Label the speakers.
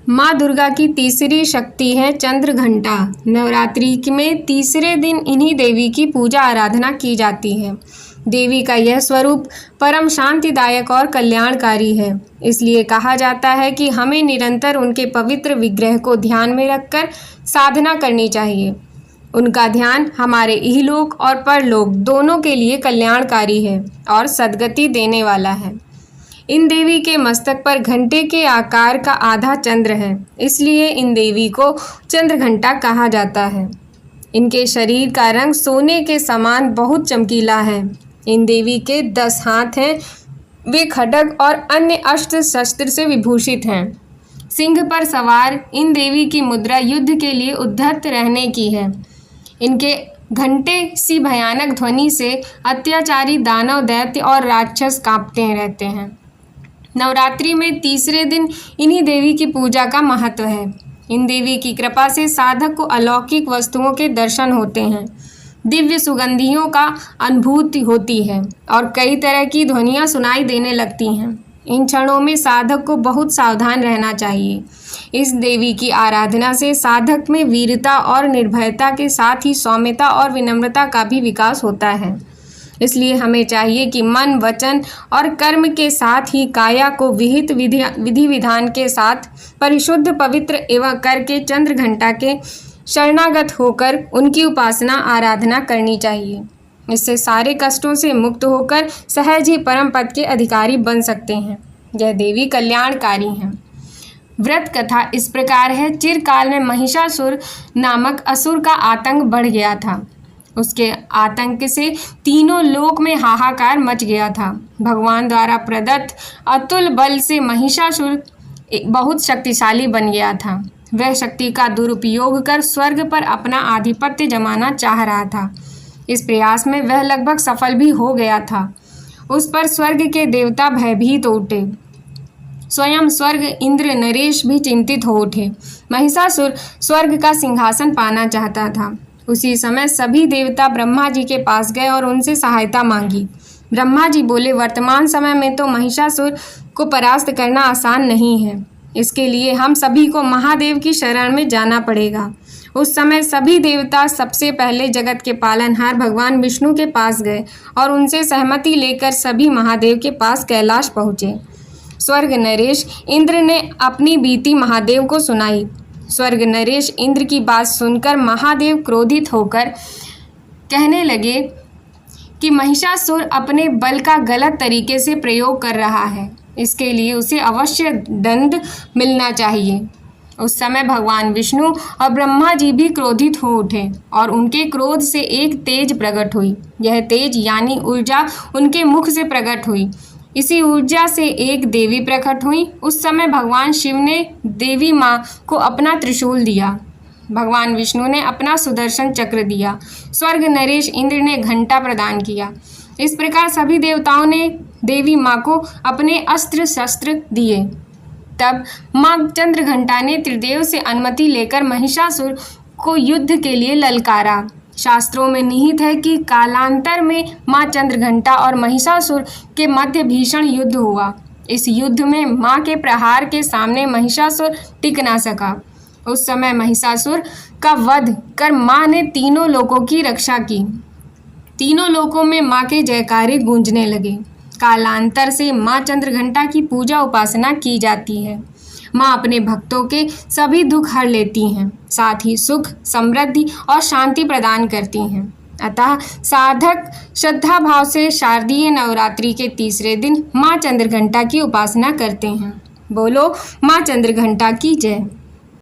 Speaker 1: माँ दुर्गा की तीसरी शक्ति है चंद्र घंटा। नवरात्रि में तीसरे दिन इन्हीं देवी की पूजा आराधना की जाती है। देवी का यह स्वरूप परम शांतिदायक और कल्याणकारी है। इसलिए कहा जाता है कि हमें निरंतर उनके पवित्र विग्रह को ध्यान में रखकर साधना करनी चाहिए। उनका ध्यान हमारे इहलोक और परलोक दोनों के लिए कल्याणकारी है और सद्गति देने वाला है। इन देवी के मस्तक पर घंटे के आकार का आधा चंद्र है, इसलिए इन देवी को चंद्र घंटा कहा जाता है। इनके शरीर का रंग सोने के समान बहुत चमकीला है। इन देवी के 10 हाथ हैं। वे खड्ग और अन्य अस्त्र शस्त्र से विभूषित हैं। सिंह पर सवार इन देवी की मुद्रा युद्ध के लिए उद्धत रहने की है। इनके घंटे सी भयानक ध्वनि से अत्याचारी दानव, दैत्य और राक्षस कांपते रहते हैं। नवरात्रि में तीसरे दिन इन्हीं देवी की पूजा का महत्व है। इन देवी की कृपा से साधक को अलौकिक वस्तुओं के दर्शन होते हैं, दिव्य सुगंधियों का अनुभूति होती है और कई तरह की ध्वनियाँ सुनाई देने लगती हैं। इन क्षणों में साधक को बहुत सावधान रहना चाहिए। इस देवी की आराधना से साधक में वीरता और निर्भयता के साथ ही सौम्यता और विनम्रता का भी विकास होता है। इसलिए हमें चाहिए कि मन, वचन और कर्म के साथ ही काया को विहित विधि विधान के साथ परिशुद्ध, पवित्र एवं करके चंद्र घंटा के शरणागत होकर उनकी उपासना आराधना करनी चाहिए। इससे सारे कष्टों से मुक्त होकर सहज ही परम पद के अधिकारी बन सकते हैं। यह देवी कल्याणकारी हैं। व्रत कथा इस प्रकार है। चिरकाल में महिषासुर नामक असुर का आतंक बढ़ गया था। उसके आतंक से तीनों लोक में हाहाकार मच गया था। भगवान द्वारा प्रदत्त अतुल बल से महिषासुर बहुत शक्तिशाली बन गया था। वह शक्ति का दुरुपयोग कर स्वर्ग पर अपना आधिपत्य जमाना चाह रहा था। इस प्रयास में वह लगभग सफल भी हो गया था। उस पर स्वर्ग के देवता भयभीत हो उठे। स्वयं स्वर्ग इंद्र नरेश भी चिंतित हो उठे। महिषासुर स्वर्ग का सिंहासन पाना चाहता था। उसी समय सभी देवता ब्रह्मा जी के पास गए और उनसे सहायता मांगी। ब्रह्मा जी बोले, वर्तमान समय में तो महिषासुर को परास्त करना आसान नहीं है। इसके लिए हम सभी को महादेव की शरण में जाना पड़ेगा। उस समय सभी देवता सबसे पहले जगत के पालनहार भगवान विष्णु के पास गए और उनसे सहमति लेकर सभी महादेव के पास कैलाश पहुँचे। स्वर्ग नरेश इंद्र ने अपनी बीती महादेव को सुनाई। स्वर्ग नरेश इंद्र की बात सुनकर महादेव क्रोधित होकर कहने लगे कि महिषासुर अपने बल का गलत तरीके से प्रयोग कर रहा है। इसके लिए उसे अवश्य दंड मिलना चाहिए। उस समय भगवान विष्णु और ब्रह्मा जी भी क्रोधित हो उठे और उनके क्रोध से एक तेज प्रकट हुई। यह तेज यानी ऊर्जा उनके मुख से प्रकट हुई। इसी ऊर्जा से एक देवी प्रकट हुई। उस समय भगवान शिव ने देवी माँ को अपना त्रिशूल दिया। भगवान विष्णु ने अपना सुदर्शन चक्र दिया। स्वर्ग नरेश इंद्र ने घंटा प्रदान किया। इस प्रकार सभी देवताओं ने देवी माँ को अपने अस्त्र शस्त्र दिए। तब माँ चंद्र घंटा ने त्रिदेव से अनुमति लेकर महिषासुर को युद्ध के लिए ललकारा। शास्त्रों में निहित है कि कालांतर में माँ चंद्र घंटा और महिषासुर के मध्य भीषण युद्ध हुआ। इस युद्ध में माँ के प्रहार के सामने महिषासुर टिक ना सका। उस समय महिषासुर का वध कर माँ ने तीनों लोकों की रक्षा की। तीनों लोकों में माँ के जयकारे गूंजने लगे। कालांतर से माँ चंद्र घंटा की पूजा उपासना की जाती है। माँ अपने भक्तों के सभी दुख हर लेती हैं, साथ ही सुख, समृद्धि और शांति प्रदान करती हैं। अतः साधक श्रद्धा भाव से शारदीय नवरात्रि के तीसरे दिन माँ चंद्र घंटा की उपासना करते हैं। बोलो माँ चंद्र घंटा की जय।